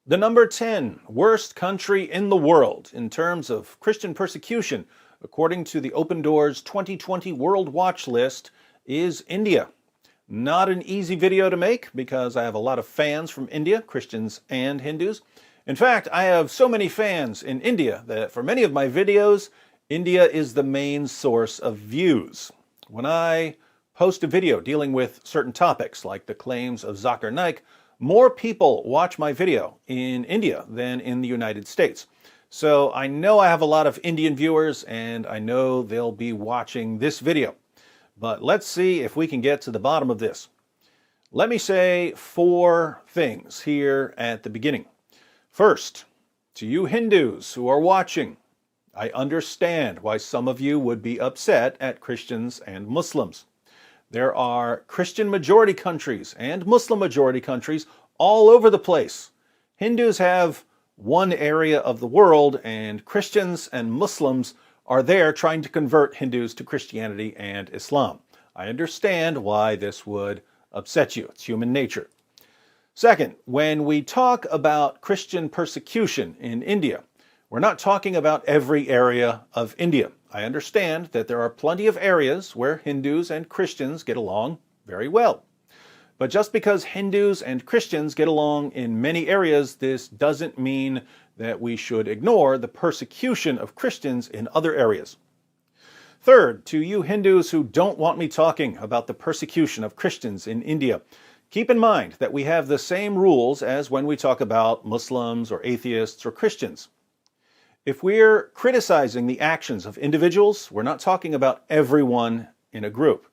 The number 10 worst country in the world in terms of Christian persecution, according to the Open Doors 2020 World Watch List, is India. Not an easy video to make because I have a lot of fans from India, Christians and Hindus. In fact, I have so many fans in India that for many of my videos, India is the main source of views. When I post a video dealing with certain topics like the claims of Zakir Naik, more people watch my video in India than in the United States. So I know I have a lot of Indian viewers and I know they'll be watching this video. But let's see if we can get to the bottom of this. Let me say 4 things here at the beginning. First, to you Hindus who are watching, I understand why some of you would be upset at Christians and Muslims. There are Christian majority countries and Muslim majority countries all over the place. Hindus have one area of the world and Christians and Muslims are there trying to convert Hindus to Christianity and Islam. I understand why this would upset you. It's human nature. Second, when we talk about Christian persecution in India, we're not talking about every area of India. I understand that there are plenty of areas where Hindus and Christians get along very well. But just because Hindus and Christians get along in many areas, this doesn't mean that we should ignore the persecution of Christians in other areas. Third, to you Hindus who don't want me talking about the persecution of Christians in India, keep in mind that we have the same rules as when we talk about Muslims or atheists or Christians. If we're criticizing the actions of individuals, we're not talking about everyone in a group.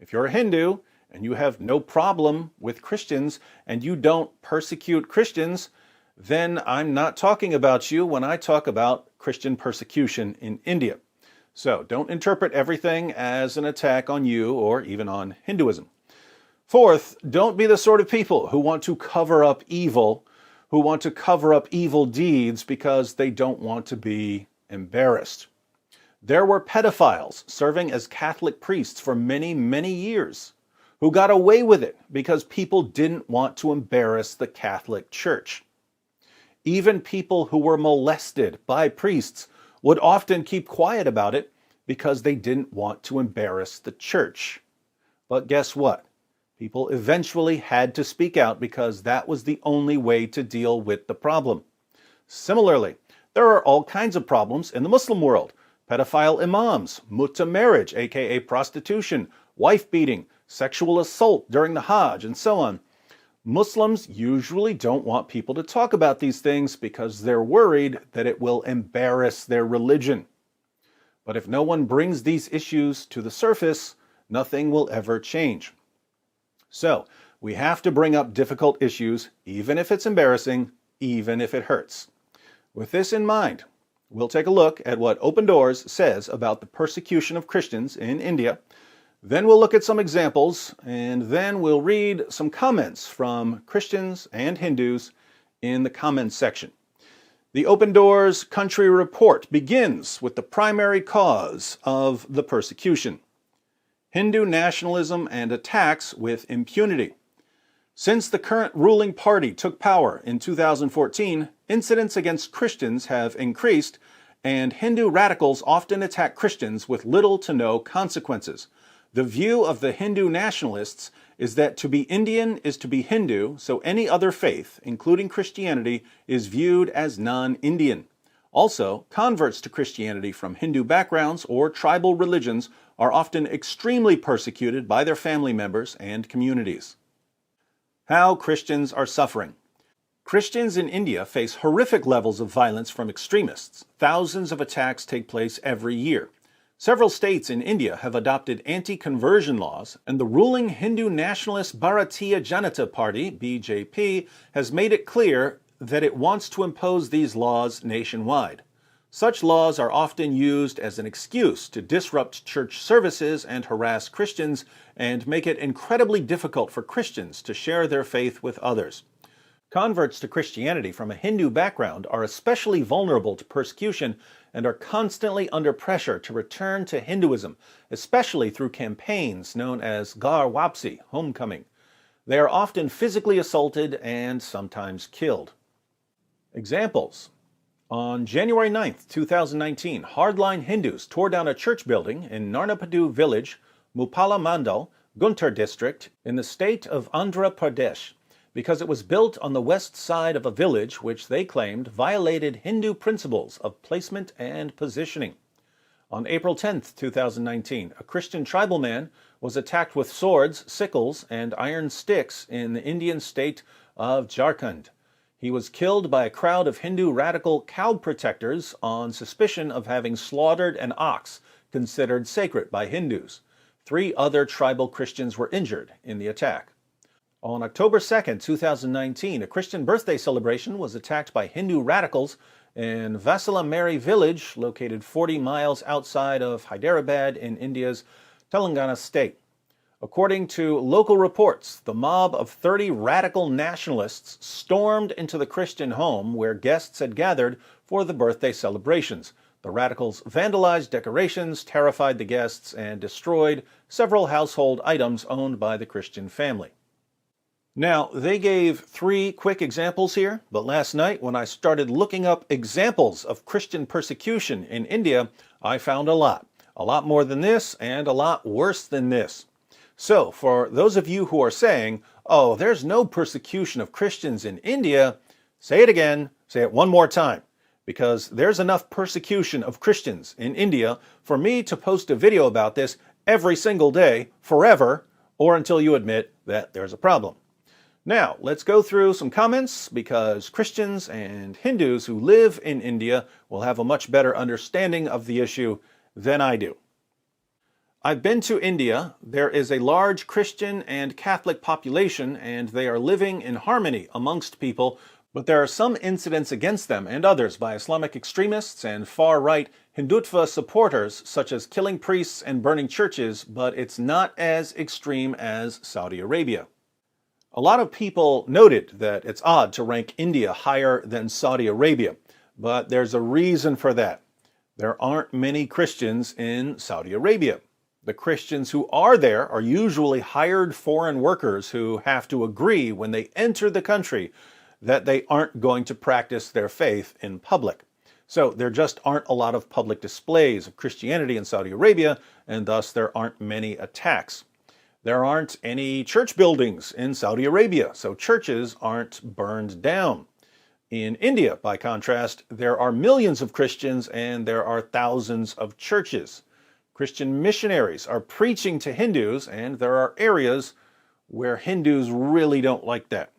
If you're a Hindu and you have no problem with Christians and you don't persecute Christians, then I'm not talking about you when I talk about Christian persecution in India. So don't interpret everything as an attack on you or even on Hinduism. Fourth, don't be the sort of people who want to cover up evil, who want to cover up evil deeds because they don't want to be embarrassed. There were pedophiles serving as Catholic priests for many, many years who got away with it because people didn't want to embarrass the Catholic Church. Even people who were molested by priests would often keep quiet about it because they didn't want to embarrass the church. But guess what? People eventually had to speak out because that was the only way to deal with the problem. Similarly, there are all kinds of problems in the Muslim world. Pedophile imams, mutta marriage, aka prostitution, wife beating, sexual assault during the Hajj, and so on. Muslims usually don't want people to talk about these things because they're worried that it will embarrass their religion. But if no one brings these issues to the surface, nothing will ever change. So, we have to bring up difficult issues, even if it's embarrassing, even if it hurts. With this in mind, we'll take a look at what Open Doors says about the persecution of Christians in India. Then we'll look at some examples, and then we'll read some comments from Christians and Hindus in the comments section. The Open Doors Country Report begins with the primary cause of the persecution: Hindu nationalism and attacks with impunity. Since the current ruling party took power in 2014, incidents against Christians have increased, and Hindu radicals often attack Christians with little to no consequences. The view of the Hindu nationalists is that to be Indian is to be Hindu, so any other faith, including Christianity, is viewed as non-Indian. Also, converts to Christianity from Hindu backgrounds or tribal religions are often extremely persecuted by their family members and communities. How Christians are suffering. Christians in India face horrific levels of violence from extremists. Thousands of attacks take place every year. Several states in India have adopted anti-conversion laws, and the ruling Hindu nationalist Bharatiya Janata Party, BJP, has made it clear that it wants to impose these laws nationwide. Such laws are often used as an excuse to disrupt church services and harass Christians and make it incredibly difficult for Christians to share their faith with others. Converts to Christianity from a Hindu background are especially vulnerable to persecution and are constantly under pressure to return to Hinduism, especially through campaigns known as Ghar Wapsi, homecoming. They are often physically assaulted and sometimes killed. Examples. On January 9th, 2019, hardline Hindus tore down a church building in Narnapadu village, Mupala Mandal, Guntur district, in the state of Andhra Pradesh, because it was built on the west side of a village which they claimed violated Hindu principles of placement and positioning. On April 10th, 2019, a Christian tribal man was attacked with swords, sickles, and iron sticks in the Indian state of Jharkhand. He was killed by a crowd of Hindu radical cow protectors on suspicion of having slaughtered an ox considered sacred by Hindus. 3 other tribal Christians were injured in the attack. On October 2nd, 2019, a Christian birthday celebration was attacked by Hindu radicals in Vasalamari village, located 40 miles outside of Hyderabad in India's Telangana state. According to local reports, the mob of 30 radical nationalists stormed into the Christian home where guests had gathered for the birthday celebrations. The radicals vandalized decorations, terrified the guests, and destroyed several household items owned by the Christian family. Now, they gave 3 quick examples here, but last night when I started looking up examples of Christian persecution in India, I found a lot more than this and a lot worse than this. So, for those of you who are saying, oh, there's no persecution of Christians in India, say it again, say it one more time, because there's enough persecution of Christians in India for me to post a video about this every single day, forever, or until you admit that there's a problem. Now, let's go through some comments, because Christians and Hindus who live in India will have a much better understanding of the issue than I do. I've been to India. There is a large Christian and Catholic population, and they are living in harmony amongst people, but there are some incidents against them and others by Islamic extremists and far-right Hindutva supporters, such as killing priests and burning churches, but it's not as extreme as Saudi Arabia. A lot of people noted that it's odd to rank India higher than Saudi Arabia, but there's a reason for that. There aren't many Christians in Saudi Arabia. The Christians who are there are usually hired foreign workers who have to agree when they enter the country that they aren't going to practice their faith in public. So there just aren't a lot of public displays of Christianity in Saudi Arabia, and thus there aren't many attacks. There aren't any church buildings in Saudi Arabia, so churches aren't burned down. In India, by contrast, there are millions of Christians and there are thousands of churches. Christian missionaries are preaching to Hindus, and there are areas where Hindus really don't like that.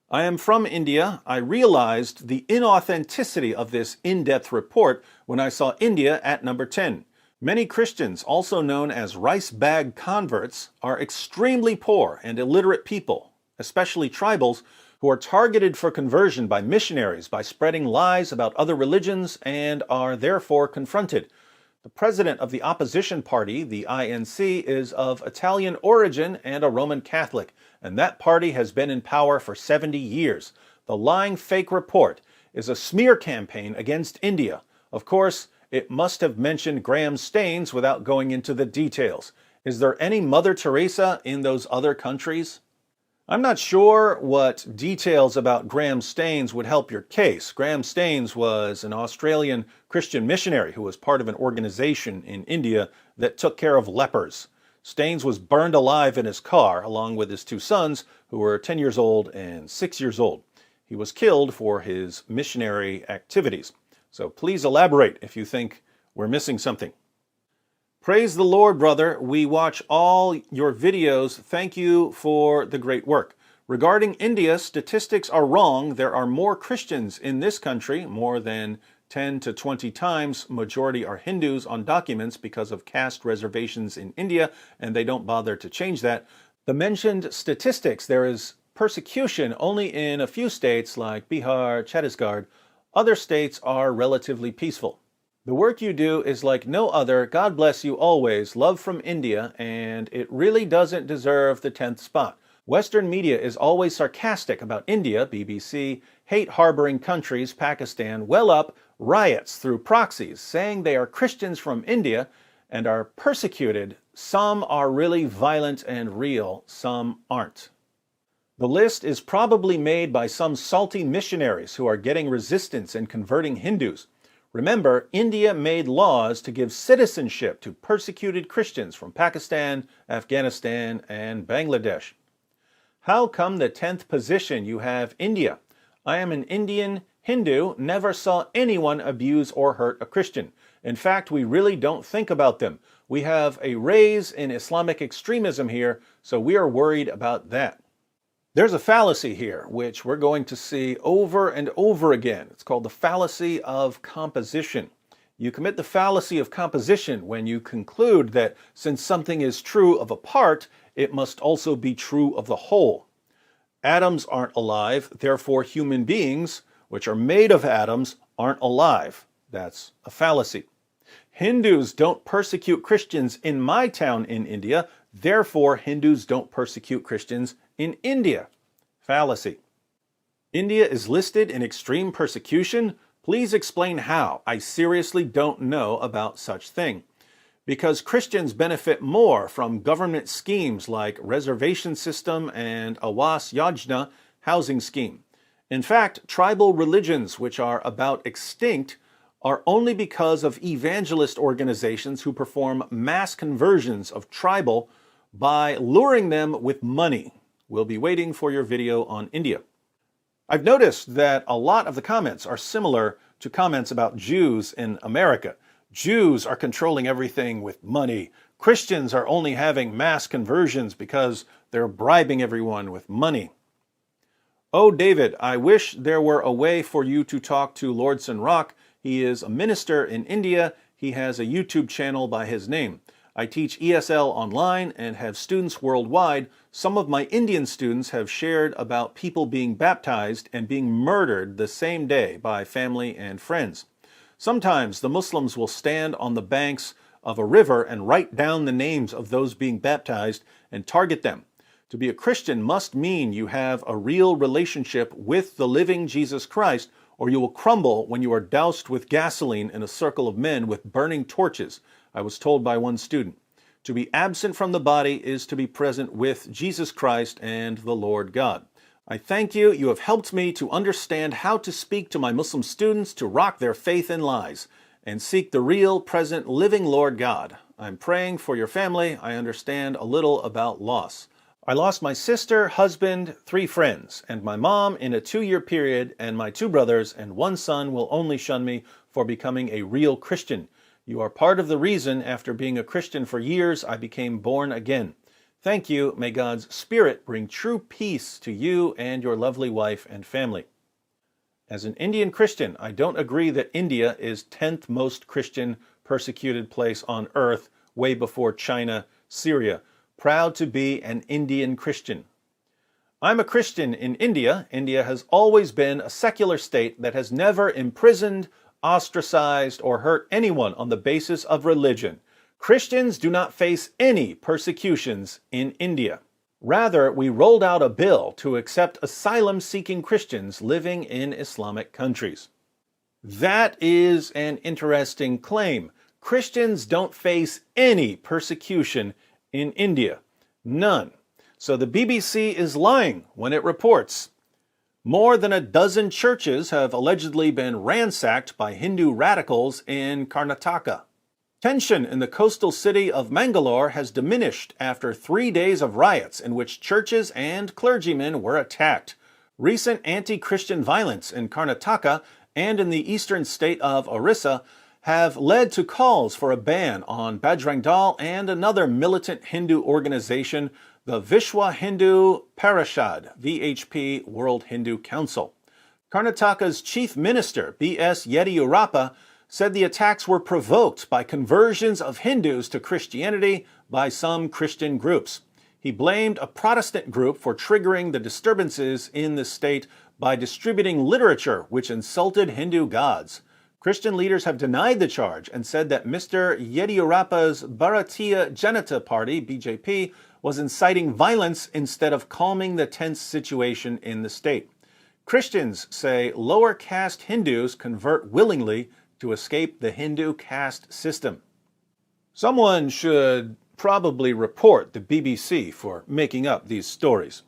I am from India. I realized the inauthenticity of this in-depth report when I saw India at number 10. Many Christians, also known as rice bag converts, are extremely poor and illiterate people, especially tribals, who are targeted for conversion by missionaries by spreading lies about other religions and are therefore confronted. The president of the opposition party, the INC, is of Italian origin and a Roman Catholic, and that party has been in power for 70 years. The lying fake report is a smear campaign against India. Of course, it must have mentioned Graham Staines without going into the details. Is there any Mother Teresa in those other countries? I'm not sure what details about Graham Staines would help your case. Graham Staines was an Australian Christian missionary who was part of an organization in India that took care of lepers. Staines was burned alive in his car, along with his 2 sons, who were 10 years old and 6 years old. He was killed for his missionary activities. So please elaborate if you think we're missing something. Praise the Lord, brother. We watch all your videos. Thank you for the great work. Regarding India, statistics are wrong. There are more Christians in this country, more than 10 to 20 times. Majority are Hindus on documents because of caste reservations in India, and they don't bother to change that. The mentioned statistics, there is persecution only in a few states like Bihar, Chhattisgarh. Other states are relatively peaceful. The work you do is like no other. God bless you always. Love from India, and it really doesn't deserve the 10th spot. Western media is always sarcastic about India, BBC, hate-harboring countries, Pakistan, well up, riots through proxies, saying they are Christians from India and are persecuted. Some are really violent and real, some aren't. The list is probably made by some salty missionaries who are getting resistance and converting Hindus. Remember, India made laws to give citizenship to persecuted Christians from Pakistan, Afghanistan, and Bangladesh. How come the 10th position you have India? I am an Indian Hindu, never saw anyone abuse or hurt a Christian. In fact, we really don't think about them. We have a raise in Islamic extremism here, so we are worried about that. There's a fallacy here, which we're going to see over and over again. It's called the fallacy of composition. You commit the fallacy of composition when you conclude that since something is true of a part, it must also be true of the whole. Atoms aren't alive, therefore human beings, which are made of atoms, aren't alive. That's a fallacy. Hindus don't persecute Christians in my town in India, therefore Hindus don't persecute Christians in India. Fallacy. India is listed in extreme persecution. Please explain how. I seriously don't know about such thing. Because Christians benefit more from government schemes like reservation system and Awas Yojana housing scheme. In fact, tribal religions which are about extinct are only because of evangelist organizations who perform mass conversions of tribal by luring them with money. We'll be waiting for your video on India. I've noticed that a lot of the comments are similar to comments about Jews in America. Jews are controlling everything with money. Christians are only having mass conversions because they're bribing everyone with money. Oh, David, I wish there were a way for you to talk to Lord Rock. He is a minister in India. He has a YouTube channel by his name. I teach ESL online and have students worldwide. Some of my Indian students have shared about people being baptized and being murdered the same day by family and friends. Sometimes the Muslims will stand on the banks of a river and write down the names of those being baptized and target them. To be a Christian must mean you have a real relationship with the living Jesus Christ, or you will crumble when you are doused with gasoline in a circle of men with burning torches, I was told by one student. To be absent from the body is to be present with Jesus Christ and the Lord God. I thank you. You have helped me to understand how to speak to my Muslim students to rock their faith in lies and seek the real, present, living Lord God. I'm praying for your family. I understand a little about loss. I lost my sister, husband, 3 friends, and my mom in a 2-year period, and my 2 brothers and 1 son will only shun me for becoming a real Christian. You are part of the reason, after being a Christian for years, I became born again. Thank you. May God's Spirit bring true peace to you and your lovely wife and family. As an Indian Christian, I don't agree that India is 10th most Christian persecuted place on earth, way before China, Syria. Proud to be an Indian Christian. I'm a Christian in India. India has always been a secular state that has never imprisoned, ostracized, or hurt anyone on the basis of religion. Christians do not face any persecutions in India. Rather, we rolled out a bill to accept asylum-seeking Christians living in Islamic countries. That is an interesting claim. Christians don't face any persecution in India. None. So the BBC is lying when it reports more than a dozen churches have allegedly been ransacked by Hindu radicals in Karnataka. Tension in the coastal city of Mangalore has diminished after 3 days of riots in which churches and clergymen were attacked. Recent anti-Christian violence in Karnataka and in the eastern state of Orissa have led to calls for a ban on Bajrang Dal and another militant Hindu organization, the Vishwa Hindu Parishad, VHP World Hindu Council. Karnataka's Chief Minister, B.S. Yediyurappa, said the attacks were provoked by conversions of Hindus to Christianity by some Christian groups. He blamed a Protestant group for triggering the disturbances in the state by distributing literature which insulted Hindu gods. Christian leaders have denied the charge and said that Mr. Yediyurappa's Bharatiya Janata Party, BJP, was inciting violence instead of calming the tense situation in the state. Christians say lower caste Hindus convert willingly to escape the Hindu caste system. Someone should probably report the BBC for making up these stories.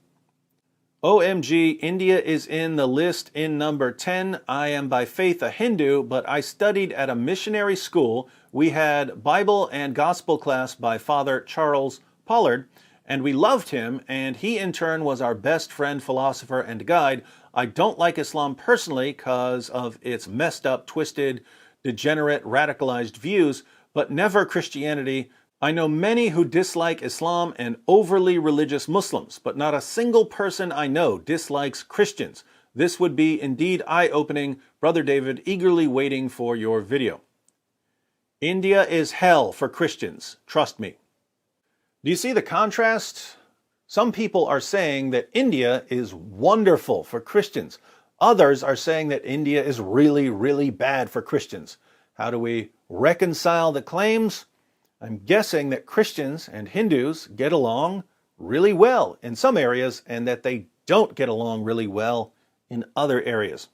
OMG, India is in the list in number 10. I am by faith a Hindu, but I studied at a missionary school. We had Bible and Gospel class by Father Charles Pollard, and we loved him, and he in turn was our best friend, philosopher, and guide. I don't like Islam personally because of its messed up, twisted, degenerate, radicalized views, but never Christianity. I know many who dislike Islam and overly religious Muslims, but not a single person I know dislikes Christians. This would be indeed eye-opening. Brother David, eagerly waiting for your video. India is hell for Christians. Trust me. Do you see the contrast? Some people are saying that India is wonderful for Christians. Others are saying that India is really, really bad for Christians. How do we reconcile the claims? I'm guessing that Christians and Hindus get along really well in some areas and that they don't get along really well in other areas.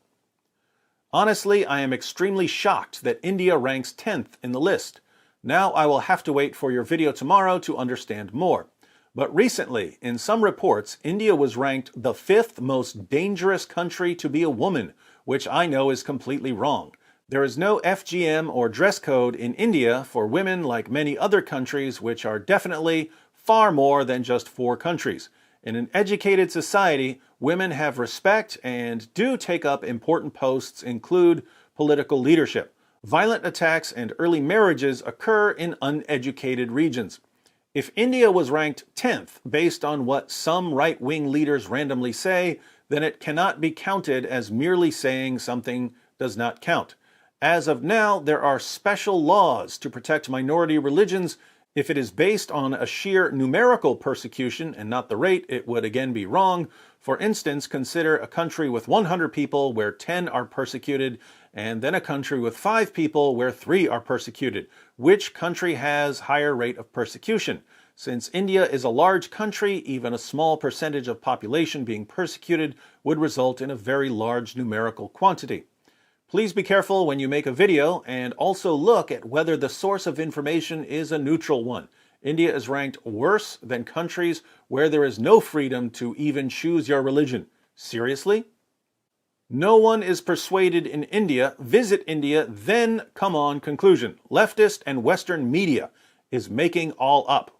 Honestly, I am extremely shocked that India ranks 10th in the list. Now I will have to wait for your video tomorrow to understand more. But recently, in some reports, India was ranked the 5th most dangerous country to be a woman, which I know is completely wrong. There is no FGM or dress code in India for women like many other countries, which are definitely far more than just 4 countries. In an educated society, women have respect and do take up important posts, include political leadership. Violent attacks and early marriages occur in uneducated regions. If India was ranked 10th based on what some right-wing leaders randomly say, then it cannot be counted as merely saying something does not count. As of now, there are special laws to protect minority religions. If it is based on a sheer numerical persecution and not the rate, it would again be wrong. For instance, consider a country with 100 people where 10 are persecuted, and then a country with 5 people where 3 are persecuted. Which country has higher rate of persecution? Since India is a large country, even a small percentage of population being persecuted would result in a very large numerical quantity. Please be careful when you make a video and also look at whether the source of information is a neutral one. India is ranked worse than countries where there is no freedom to even choose your religion. Seriously? No one is persuaded in India. Visit India, then come on conclusion. Leftist and Western media is making all up.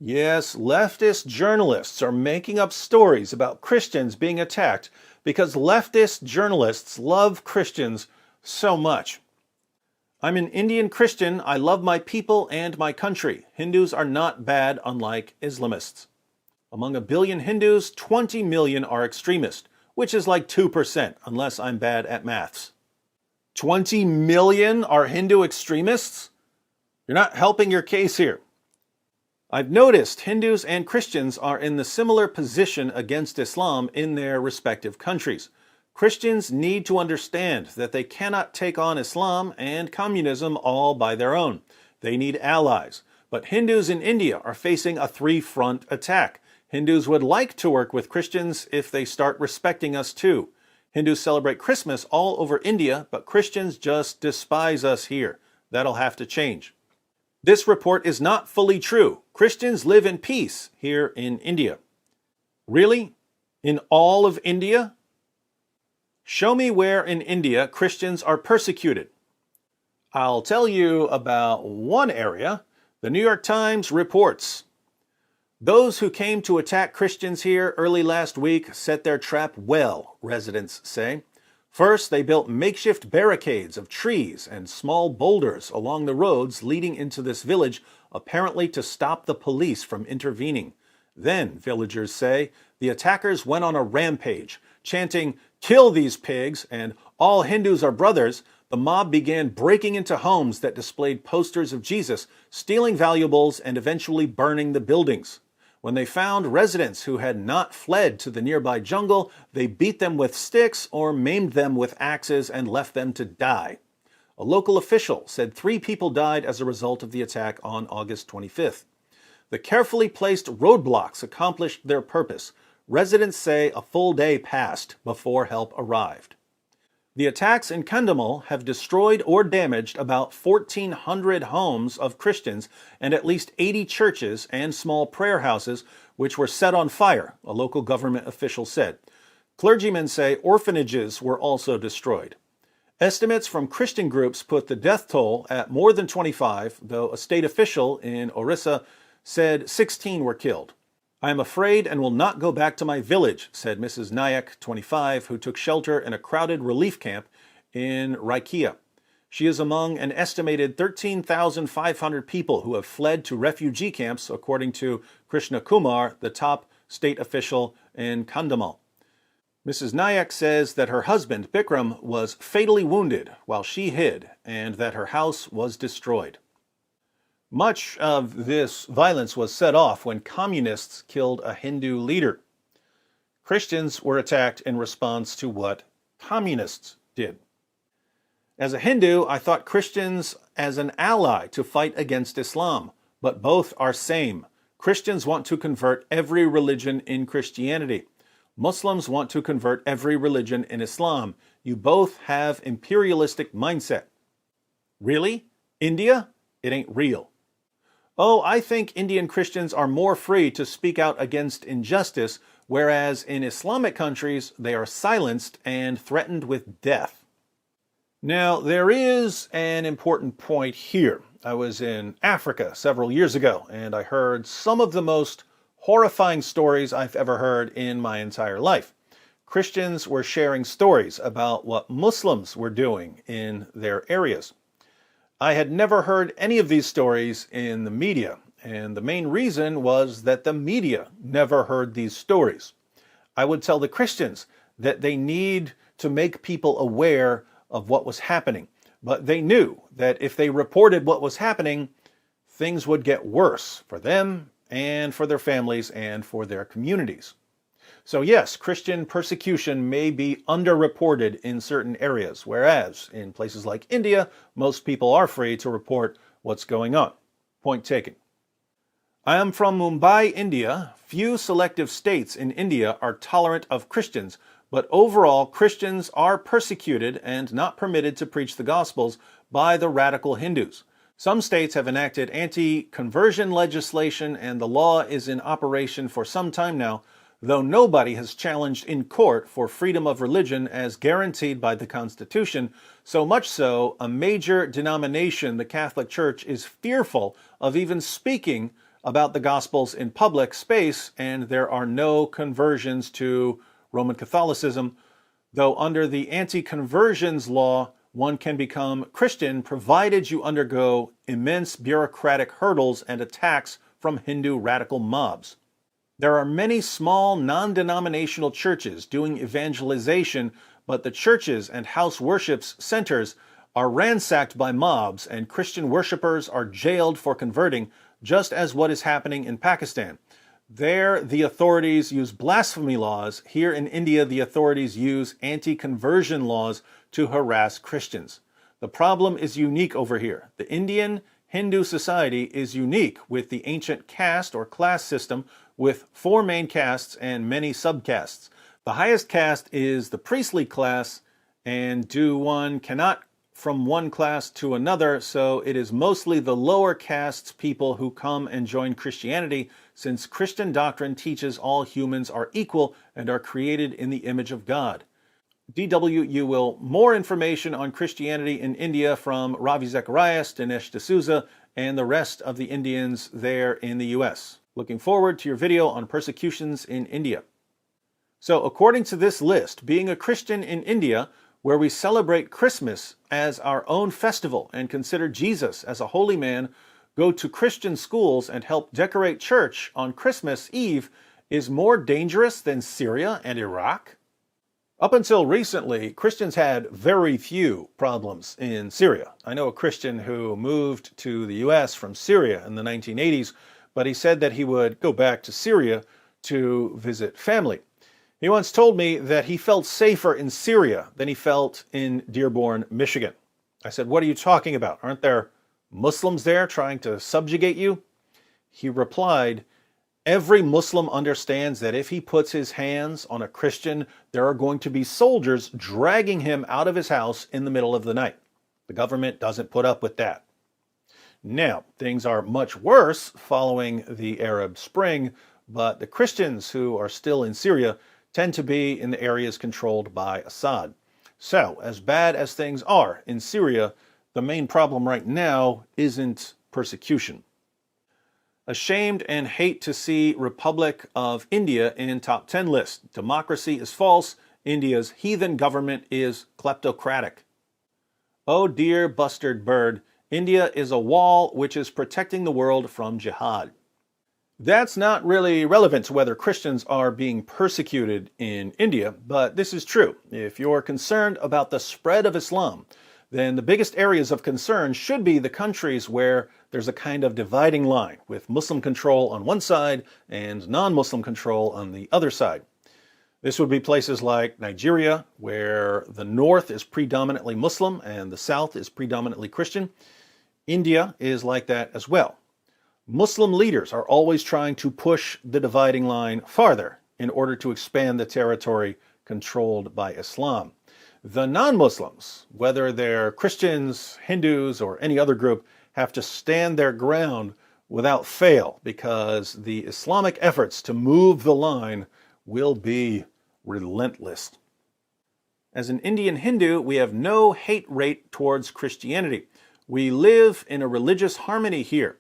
Yes, leftist journalists are making up stories about Christians being attacked because leftist journalists love Christians so much. I'm an Indian Christian. I love my people and my country. Hindus are not bad, unlike Islamists. Among 1 billion Hindus, 20 million are extremist, which is like 2%, unless I'm bad at maths. 20 million are Hindu extremists? You're not helping your case here. I've noticed Hindus and Christians are in the similar position against Islam in their respective countries. Christians need to understand that they cannot take on Islam and communism all by their own. They need allies. But Hindus in India are facing a 3-front attack. Hindus would like to work with Christians if they start respecting us too. Hindus celebrate Christmas all over India, but Christians just despise us here. That'll have to change. This report is not fully true. Christians live in peace here in India. Really? In all of India? Show me where in India Christians are persecuted. I'll tell you about one area. The New York Times reports, those who came to attack Christians here early last week set their trap well, residents say. First, they built makeshift barricades of trees and small boulders along the roads leading into this village, apparently to stop the police from intervening. Then, villagers say, the attackers went on a rampage, chanting, "Kill these pigs," and "All Hindus are brothers." The mob began breaking into homes that displayed posters of Jesus, stealing valuables, and eventually burning the buildings. When they found residents who had not fled to the nearby jungle, they beat them with sticks or maimed them with axes and left them to die. A local official said 3 people died as a result of the attack on August 25th. The carefully placed roadblocks accomplished their purpose. Residents say a full day passed before help arrived. The attacks in Kandhamal have destroyed or damaged about 1,400 homes of Christians and at least 80 churches and small prayer houses, which were set on fire, a local government official said. Clergymen say orphanages were also destroyed. Estimates from Christian groups put the death toll at more than 25, though a state official in Orissa said 16 were killed. "I am afraid and will not go back to my village," said Mrs. Nayak, 25, who took shelter in a crowded relief camp in Raikia. She is among an estimated 13,500 people who have fled to refugee camps, according to Krishna Kumar, the top state official in Kandhamal. Mrs. Nayak says that her husband, Bikram, was fatally wounded while she hid, and that her house was destroyed. Much of this violence was set off when communists killed a Hindu leader. Christians were attacked in response to what communists did. As a Hindu, I thought Christians as an ally to fight against Islam, but both are same. Christians want to convert every religion in Christianity. Muslims want to convert every religion in Islam. You both have imperialistic mindset. Really? India? It ain't real. Oh, I think Indian Christians are more free to speak out against injustice, whereas in Islamic countries, they are silenced and threatened with death. Now, there is an important point here. I was in Africa several years ago, and I heard some of the most horrifying stories I've ever heard in my entire life. Christians were sharing stories about what Muslims were doing in their areas. I had never heard any of these stories in the media, and the main reason was that the media never heard these stories. I would tell the Christians that they need to make people aware of what was happening, but they knew that if they reported what was happening, things would get worse for them and for their families and for their communities. So yes, Christian persecution may be underreported in certain areas, whereas in places like India, most people are free to report what's going on. Point taken. I am from Mumbai, India. Few selective states in India are tolerant of Christians, but overall Christians are persecuted and not permitted to preach the Gospels by the radical Hindus. Some states have enacted anti-conversion legislation, and the law is in operation for some time now, though nobody has challenged in court for freedom of religion as guaranteed by the Constitution. So much so, a major denomination, the Catholic Church, is fearful of even speaking about the Gospels in public space, and there are no conversions to Roman Catholicism, though under the anti-conversions law, one can become Christian provided you undergo immense bureaucratic hurdles and attacks from Hindu radical mobs. There are many small non-denominational churches doing evangelization, but the churches and house worships centers are ransacked by mobs and Christian worshipers are jailed for converting, just as what is happening in Pakistan. There, the authorities use blasphemy laws. Here in India, the authorities use anti-conversion laws to harass Christians. The problem is unique over here. The Indian Hindu society is unique with the ancient caste or class system with 4 main castes and many subcastes. The highest caste is the priestly class, and one cannot from one class to another, so it is mostly the lower castes people who come and join Christianity, since Christian doctrine teaches all humans are equal and are created in the image of God. DW, you will more information on Christianity in India from Ravi Zacharias, Dinesh D'Souza, and the rest of the Indians there in the US. Looking forward to your video on persecutions in India. So according to this list, being a Christian in India, where we celebrate Christmas as our own festival and consider Jesus as a holy man, go to Christian schools and help decorate church on Christmas Eve, is more dangerous than Syria and Iraq? Up until recently, Christians had very few problems in Syria. I know a Christian who moved to the US from Syria in the 1980s, but he said that he would go back to Syria to visit family. He once told me that he felt safer in Syria than he felt in Dearborn, Michigan. I said, "What are you talking about? Aren't there Muslims there trying to subjugate you?" He replied, "Every Muslim understands that if he puts his hands on a Christian, there are going to be soldiers dragging him out of his house in the middle of the night. The government doesn't put up with that." Now, things are much worse following the Arab Spring, but the Christians who are still in Syria tend to be in the areas controlled by Assad. So, as bad as things are in Syria, the main problem right now isn't persecution. Ashamed and hate to see Republic of India in top 10 list. Democracy is false. India's heathen government is kleptocratic. Oh dear bustard bird, India is a wall which is protecting the world from jihad. That's not really relevant to whether Christians are being persecuted in India, but this is true. If you're concerned about the spread of Islam, then the biggest areas of concern should be the countries where there's a kind of dividing line, with Muslim control on one side and non-Muslim control on the other side. This would be places like Nigeria, where the north is predominantly Muslim and the south is predominantly Christian. India is like that as well. Muslim leaders are always trying to push the dividing line farther in order to expand the territory controlled by Islam. The non-Muslims, whether they're Christians, Hindus, or any other group, have to stand their ground without fail because the Islamic efforts to move the line will be relentless. As an Indian Hindu, we have no hate rate towards Christianity. We live in a religious harmony here.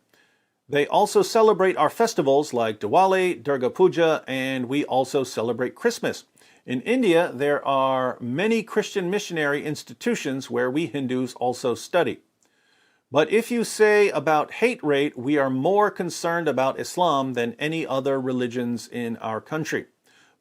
They also celebrate our festivals like Diwali, Durga Puja, and we also celebrate Christmas. In India, there are many Christian missionary institutions where we Hindus also study. But if you say about hate rate, we are more concerned about Islam than any other religions in our country.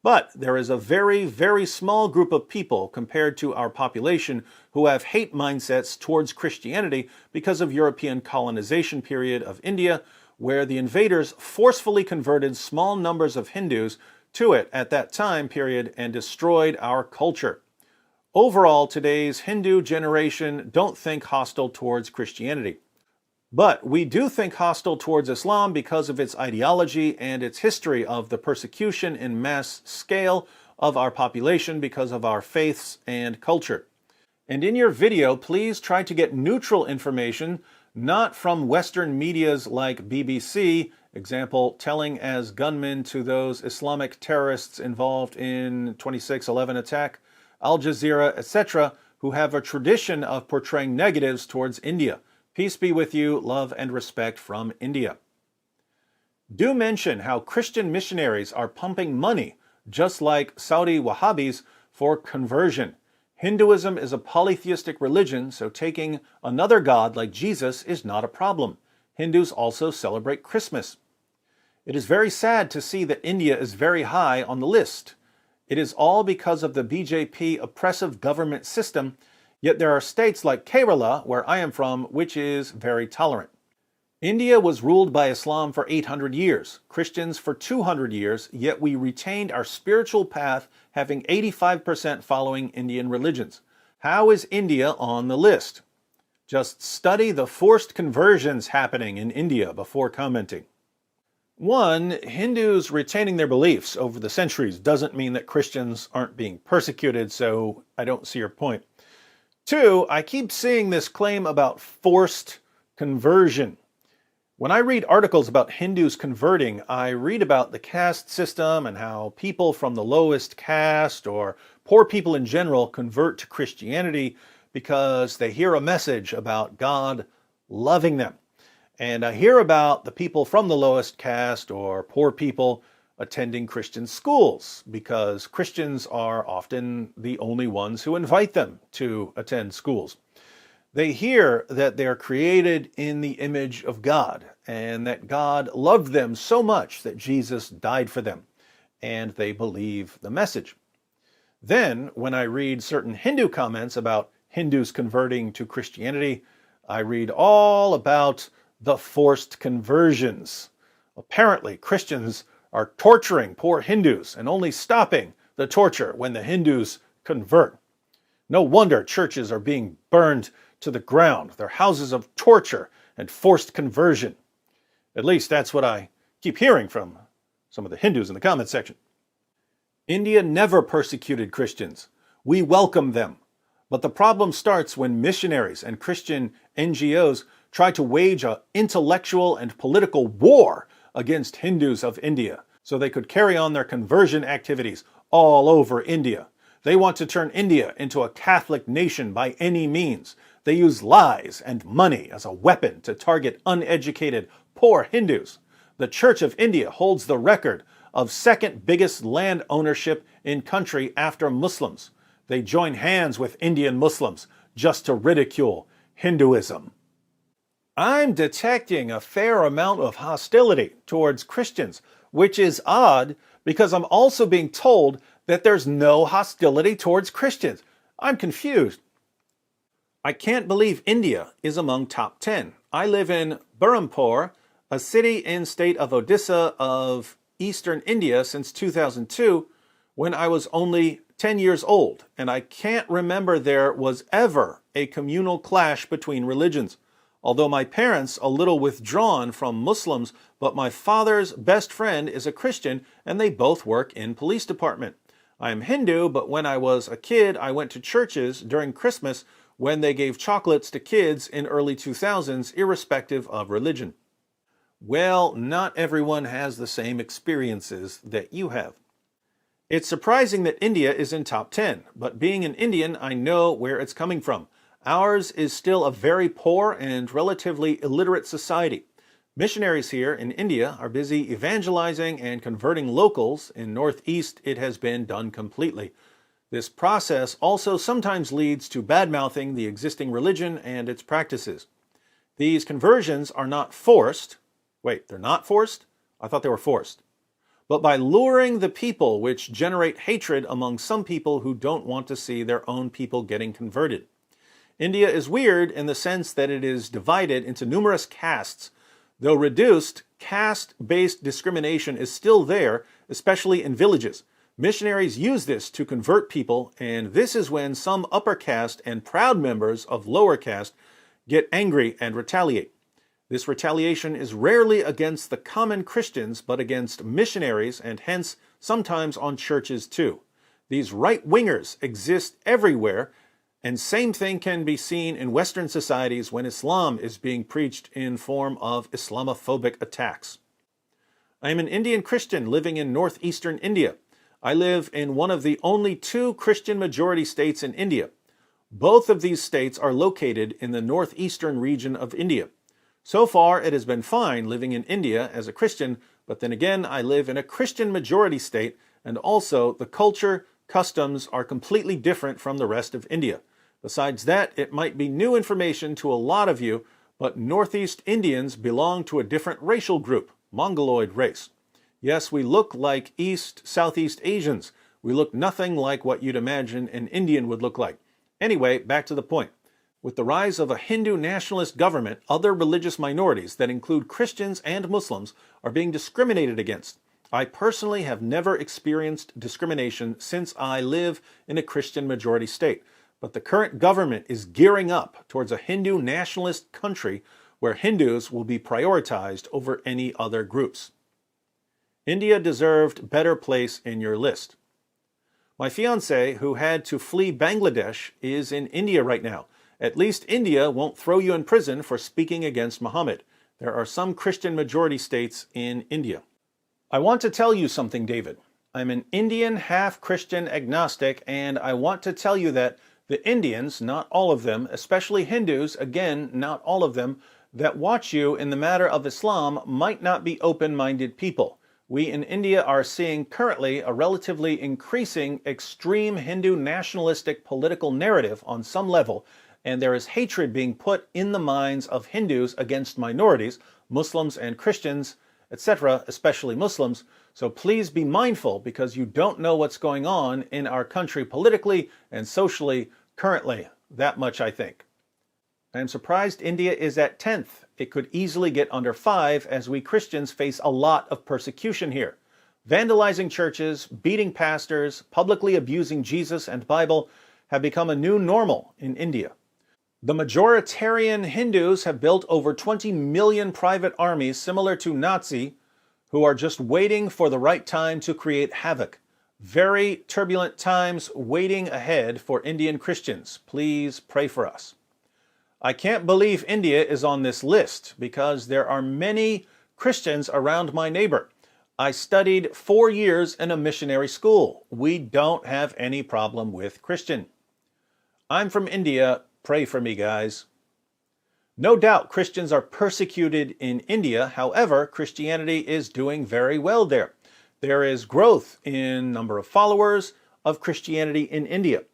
But there is a very, very small group of people compared to our population who have hate mindsets towards Christianity because of European colonization period of India, where the invaders forcefully converted small numbers of Hindus to it at that time period and destroyed our culture. Overall, today's Hindu generation don't think hostile towards Christianity. But we do think hostile towards Islam because of its ideology and its history of the persecution in mass scale of our population because of our faiths and culture. And in your video, please try to get neutral information, not from Western medias like BBC, example, telling as gunmen to those Islamic terrorists involved in 26/11 attack, Al Jazeera, etc., who have a tradition of portraying negatives towards India. Peace be with you, love and respect from India. Do mention how Christian missionaries are pumping money, just like Saudi Wahhabis, for conversion. Hinduism is a polytheistic religion, so taking another god like Jesus is not a problem. Hindus also celebrate Christmas. It is very sad to see that India is very high on the list. It is all because of the BJP oppressive government system, yet there are states like Kerala, where I am from, which is very tolerant. India was ruled by Islam for 800 years, Christians for 200 years, yet we retained our spiritual path, having 85% following Indian religions. How is India on the list? Just study the forced conversions happening in India before commenting. 1, Hindus retaining their beliefs over the centuries doesn't mean that Christians aren't being persecuted, so I don't see your point. 2, I keep seeing this claim about forced conversion. When I read articles about Hindus converting, I read about the caste system and how people from the lowest caste or poor people in general convert to Christianity because they hear a message about God loving them. And I hear about the people from the lowest caste or poor people attending Christian schools because Christians are often the only ones who invite them to attend schools. They hear that they are created in the image of God and that God loved them so much that Jesus died for them, and they believe the message. Then, when I read certain Hindu comments about Hindus converting to Christianity, I read all about the forced conversions. Apparently, Christians are torturing poor Hindus and only stopping the torture when the Hindus convert. No wonder churches are being burned to the ground. They're houses of torture and forced conversion. At least that's what I keep hearing from some of the Hindus in the comment section. India never persecuted Christians. We welcome them. But the problem starts when missionaries and Christian NGOs try to wage an intellectual and political war against Hindus of India. so they could carry on their conversion activities all over India. They want to turn India into a Catholic nation by any means. They use lies and money as a weapon to target uneducated, poor Hindus. The Church of India holds the record of second biggest land ownership in country after Muslims. They join hands with Indian Muslims just to ridicule Hinduism. I'm detecting a fair amount of hostility towards Christians, which is odd because I'm also being told that there's no hostility towards Christians. I'm confused. I can't believe India is among top 10. I live in Berhampur, a city in state of Odisha of eastern India since 2002, when I was only 10 years old, and I can't remember there was ever a communal clash between religions. Although my parents a little withdrawn from Muslims, but my father's best friend is a Christian and they both work in police department. I am Hindu, but when I was a kid, I went to churches during Christmas when they gave chocolates to kids in early 2000s, irrespective of religion. Well, not everyone has the same experiences that you have. It's surprising that India is in top 10, but being an Indian, I know where it's coming from. Ours is still a very poor and relatively illiterate society. Missionaries here in India are busy evangelizing and converting locals. In Northeast, it has been done completely. This process also sometimes leads to bad-mouthing the existing religion and its practices. These conversions are not forced. Wait, they're not forced? I thought they were forced. But by luring the people, which generate hatred among some people who don't want to see their own people getting converted. India is weird in the sense that it is divided into numerous castes. Though reduced, caste-based discrimination is still there, especially in villages. Missionaries use this to convert people, and this is when some upper caste and proud members of lower caste get angry and retaliate. This retaliation is rarely against the common Christians, but against missionaries and hence sometimes on churches too. These right-wingers exist everywhere, and same thing can be seen in Western societies when Islam is being preached in form of Islamophobic attacks. I am an Indian Christian living in northeastern India. I live in one of the only 2 Christian majority states in India. Both of these states are located in the northeastern region of India. So far, it has been fine living in India as a Christian, but then again, I live in a Christian majority state, and also the culture, customs are completely different from the rest of India. Besides that, it might be new information to a lot of you, but Northeast Indians belong to a different racial group, Mongoloid race. Yes, we look like Southeast Asians. We look nothing like what you'd imagine an Indian would look like. Anyway, back to the point. With the rise of a Hindu nationalist government, other religious minorities that include Christians and Muslims are being discriminated against. I personally have never experienced discrimination since I live in a Christian majority state, but the current government is gearing up towards a Hindu nationalist country where Hindus will be prioritized over any other groups. India deserved better place in your list. My fiancé, who had to flee Bangladesh, is in India right now. At least India won't throw you in prison for speaking against Muhammad. There are some Christian majority states in India. I want to tell you something, David. I'm an Indian half-Christian agnostic, and I want to tell you that the Indians, not all of them, especially Hindus, again, not all of them, that watch you in the matter of Islam might not be open-minded people. We in India are seeing currently a relatively increasing extreme Hindu nationalistic political narrative on some level, and there is hatred being put in the minds of Hindus against minorities, Muslims and Christians, etc., especially Muslims. So please be mindful because you don't know what's going on in our country politically and socially currently. That much I think. I am surprised India is at 10th. It could easily get under 5 as we Christians face a lot of persecution here. Vandalizing churches, beating pastors, publicly abusing Jesus and Bible have become a new normal in India. The majoritarian Hindus have built over 20 million private armies similar to Nazi, who are just waiting for the right time to create havoc. Very turbulent times waiting ahead for Indian Christians. Please pray for us. I can't believe India is on this list because there are many Christians around my neighbor. I studied 4 years in a missionary school. We don't have any problem with Christian. I'm from India. Pray for me, guys. No doubt Christians are persecuted in India. However, Christianity is doing very well there. There is growth in number of followers of Christianity in India.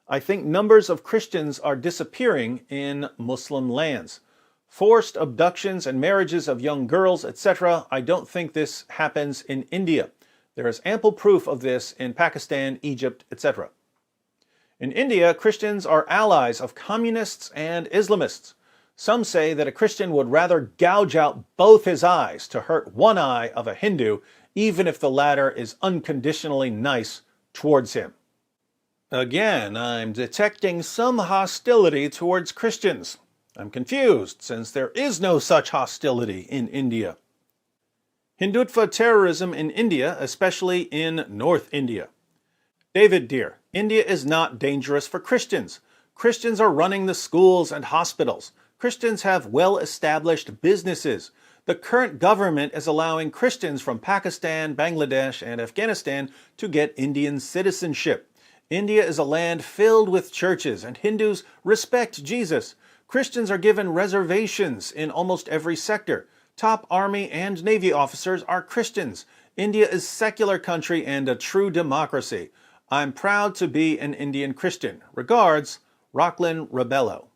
I think numbers of Christians are disappearing in Muslim lands. Forced abductions and marriages of young girls, etc. I don't think this happens in India. There is ample proof of this in Pakistan, Egypt, etc. In India, Christians are allies of communists and Islamists. Some say that a Christian would rather gouge out both his eyes to hurt one eye of a Hindu, even if the latter is unconditionally nice towards him. Again, I'm detecting some hostility towards Christians. I'm confused, since there is no such hostility in India. Hindutva terrorism in India, especially in North India. David, dear, India is not dangerous for Christians. Christians are running the schools and hospitals. Christians have well-established businesses. The current government is allowing Christians from Pakistan, Bangladesh, and Afghanistan to get Indian citizenship. India is a land filled with churches, and Hindus respect Jesus. Christians are given reservations in almost every sector. Top Army and Navy officers are Christians. India is a secular country and a true democracy. I'm proud to be an Indian Christian. Regards, Rocklin Rebello.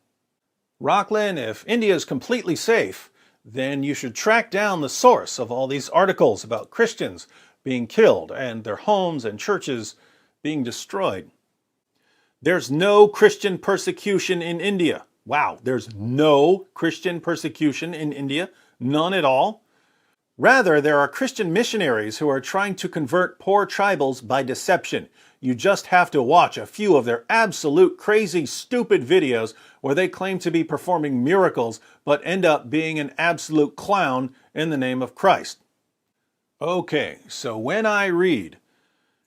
Rocklin, if India is completely safe, then you should track down the source of all these articles about Christians being killed and their homes and churches being destroyed. There's no Christian persecution in India. Wow, there's no Christian persecution in India? None at all? Rather, there are Christian missionaries who are trying to convert poor tribals by deception. You just have to watch a few of their absolute crazy, stupid videos where they claim to be performing miracles but end up being an absolute clown in the name of Christ. Okay, so when I read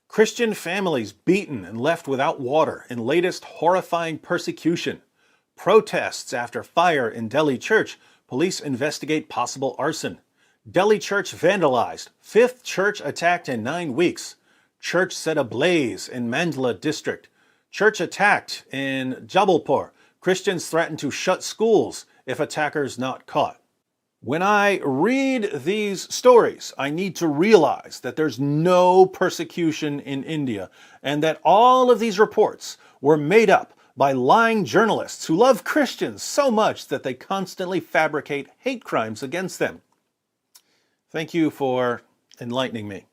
Christian families beaten and left without water in latest horrifying persecution, protests after fire in Delhi church, police investigate possible arson, Delhi church vandalized, 5th church attacked in 9 weeks, church set ablaze in Mandla district, church attacked in Jabalpur, Christians threaten to shut schools if attackers not caught. When I read these stories, I need to realize that there's no persecution in India and that all of these reports were made up by lying journalists who love Christians so much that they constantly fabricate hate crimes against them. Thank you for enlightening me.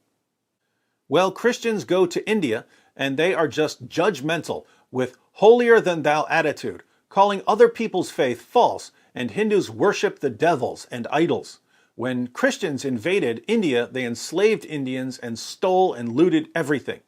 Well, Christians go to India and they are just judgmental with holier-than-thou attitude, calling other people's faith false, and Hindus worship the devils and idols. When Christians invaded India, they enslaved Indians and stole and looted everything.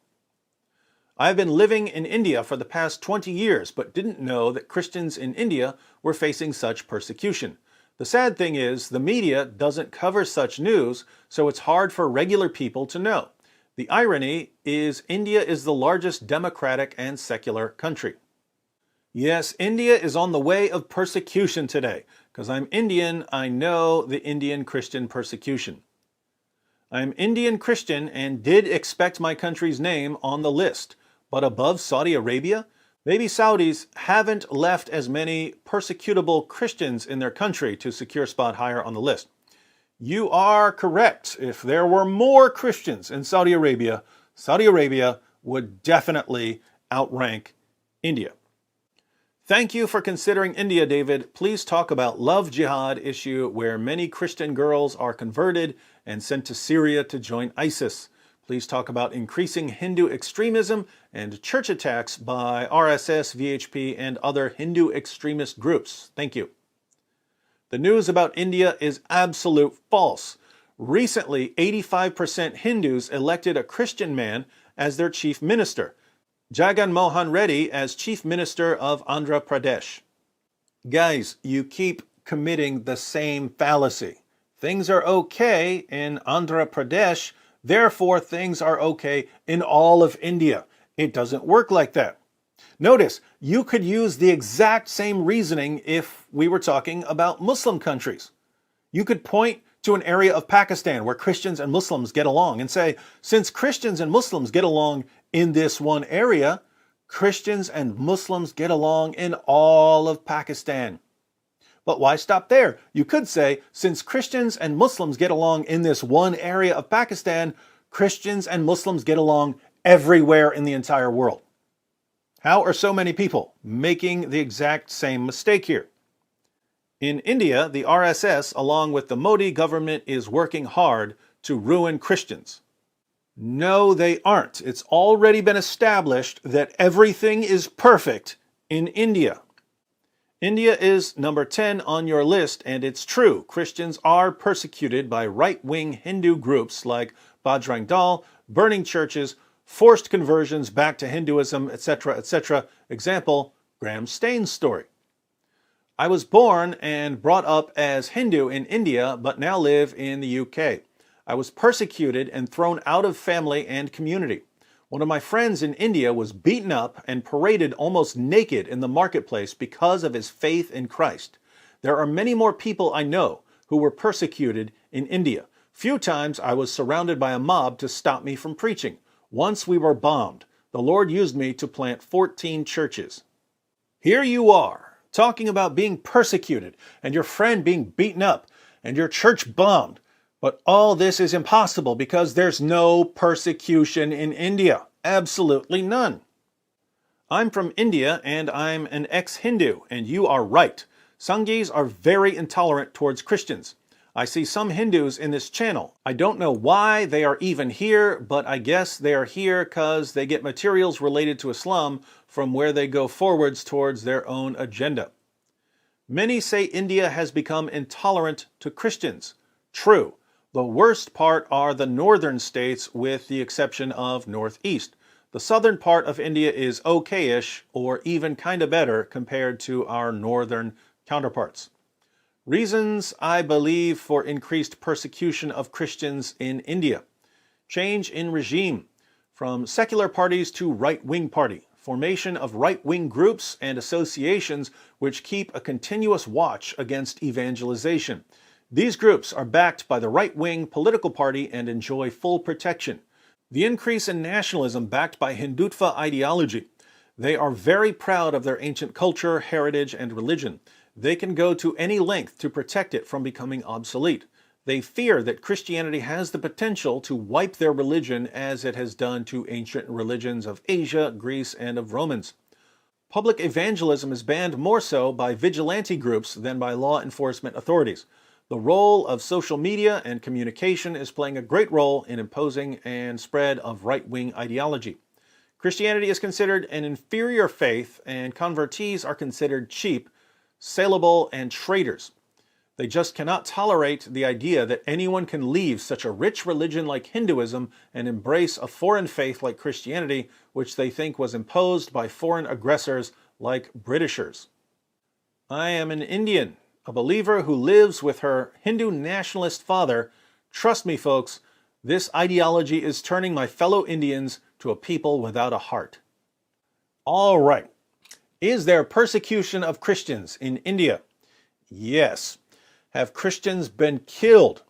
I've been living in India for the past 20 years, but didn't know that Christians in India were facing such persecution. The sad thing is, the media doesn't cover such news, so it's hard for regular people to know. The irony is India is the largest democratic and secular country. Yes, India is on the way of persecution today. Because I'm Indian, I know the Indian Christian persecution. I'm Indian Christian and did expect my country's name on the list. But above Saudi Arabia, maybe Saudis haven't left as many persecutable Christians in their country to secure a spot higher on the list. You are correct. If there were more Christians in Saudi Arabia would definitely outrank India. Thank you for considering India, David. Please talk about love jihad issue where many Christian girls are converted and sent to Syria to join ISIS. Please talk about increasing Hindu extremism and church attacks by RSS, VHP, and other Hindu extremist groups. Thank you. The news about India is absolute false. Recently, 85% Hindus elected a Christian man as their chief minister. Jagan Mohan Reddy as Chief Minister of Andhra Pradesh. Guys, you keep committing the same fallacy. Things are okay in Andhra Pradesh, therefore things are okay in all of India. It doesn't work like that. Notice, you could use the exact same reasoning if we were talking about Muslim countries. You could point to an area of Pakistan where Christians and Muslims get along and say, since Christians and Muslims get along in this one area, Christians and Muslims get along in all of Pakistan. But why stop there? You could say, since Christians and Muslims get along in this one area of Pakistan, Christians and Muslims get along everywhere in the entire world. How are so many people making the exact same mistake here? In India, the RSS, along with the Modi government, is working hard to ruin Christians. No, they aren't. It's already been established that everything is perfect in India. India is number 10 on your list, and it's true. Christians are persecuted by right-wing Hindu groups like Bajrang Dal, burning churches, forced conversions back to Hinduism, etc., etc. Example, Graham Staines' story. I was born and brought up as Hindu in India, but now live in the UK. I was persecuted and thrown out of family and community. One of my friends in India was beaten up and paraded almost naked in the marketplace because of his faith in Christ. There are many more people I know who were persecuted in India. Few times I was surrounded by a mob to stop me from preaching. Once we were bombed. The Lord used me to plant 14 churches. Here you are, talking about being persecuted and your friend being beaten up and your church bombed. But all this is impossible because there's no persecution in India. Absolutely none. I'm from India and I'm an ex-Hindu, and you are right. Sanghis are very intolerant towards Christians. I see some Hindus in this channel. I don't know why they are even here, but I guess they are here because they get materials related to Islam from where they go forwards towards their own agenda. Many say India has become intolerant to Christians. True. The worst part are the northern states with the exception of Northeast. The southern part of India is okay-ish or even kind of better compared to our northern counterparts. Reasons, I believe, for increased persecution of Christians in India. Change in regime, from secular parties to right-wing party. Formation of right-wing groups and associations which keep a continuous watch against evangelization. These groups are backed by the right-wing political party and enjoy full protection. The increase in nationalism backed by Hindutva ideology. They are very proud of their ancient culture, heritage, and religion. They can go to any length to protect it from becoming obsolete. They fear that Christianity has the potential to wipe their religion as it has done to ancient religions of Asia, Greece, and of Romans. Public evangelism is banned more so by vigilante groups than by law enforcement authorities. The role of social media and communication is playing a great role in imposing and spread of right-wing ideology. Christianity is considered an inferior faith, and convertees are considered cheap, saleable, and traitors. They just cannot tolerate the idea that anyone can leave such a rich religion like Hinduism and embrace a foreign faith like Christianity, which they think was imposed by foreign aggressors like Britishers. I am an Indian, a believer who lives with her Hindu nationalist father. Trust me, folks, this ideology is turning my fellow Indians to a people without a heart. All right. Is there persecution of Christians in India? Yes. Have Christians been killed?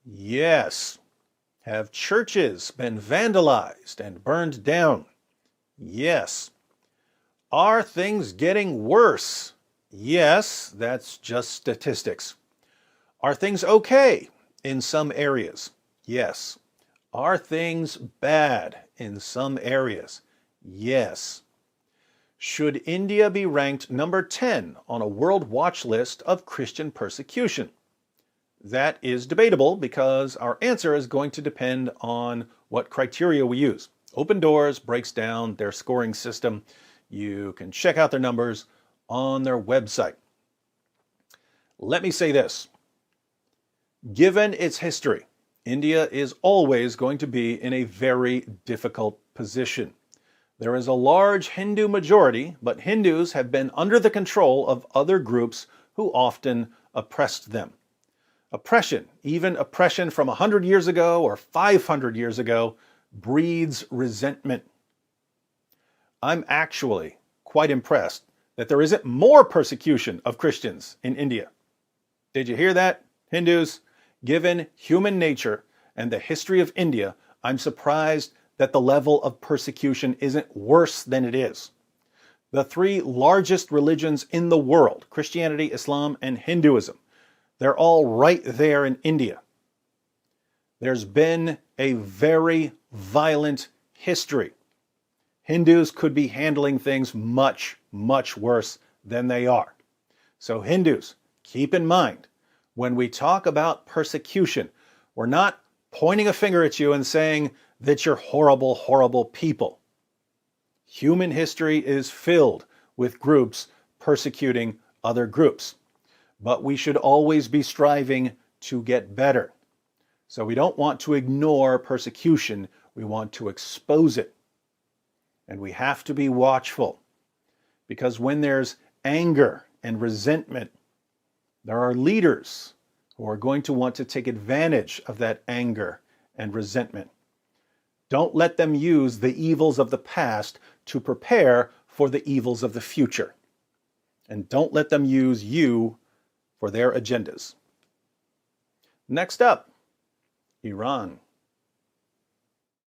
Yes. Have churches been vandalized and burned down? Yes. Are things getting worse? Yes, that's just statistics. Are things okay in some areas? Yes. Are things bad in some areas? Yes. Should India be ranked number 10 on a world watch list of Christian persecution? That is debatable because our answer is going to depend on what criteria we use. Open Doors breaks down their scoring system. You can check out their numbers on their website. Let me say this. Given its history, India is always going to be in a very difficult position. There is a large Hindu majority, but Hindus have been under the control of other groups who often oppressed them. Oppression, even oppression from 100 years ago or 500 years ago, breeds resentment. I'm actually quite impressed that there isn't more persecution of Christians in India. Did you hear that, Hindus? Given human nature and the history of India, I'm surprised that the level of persecution isn't worse than it is. The three largest religions in the world, Christianity, Islam, and Hinduism, they're all right there in India. There's been a very violent history. Hindus could be handling things much, much worse than they are. So Hindus, keep in mind, when we talk about persecution, we're not pointing a finger at you and saying that you're horrible, horrible people. Human history is filled with groups persecuting other groups. But we should always be striving to get better. So we don't want to ignore persecution, we want to expose it. And we have to be watchful, because when there's anger and resentment, there are leaders who are going to want to take advantage of that anger and resentment. Don't let them use the evils of the past to prepare for the evils of the future. And don't let them use you for their agendas. Next up, Iran.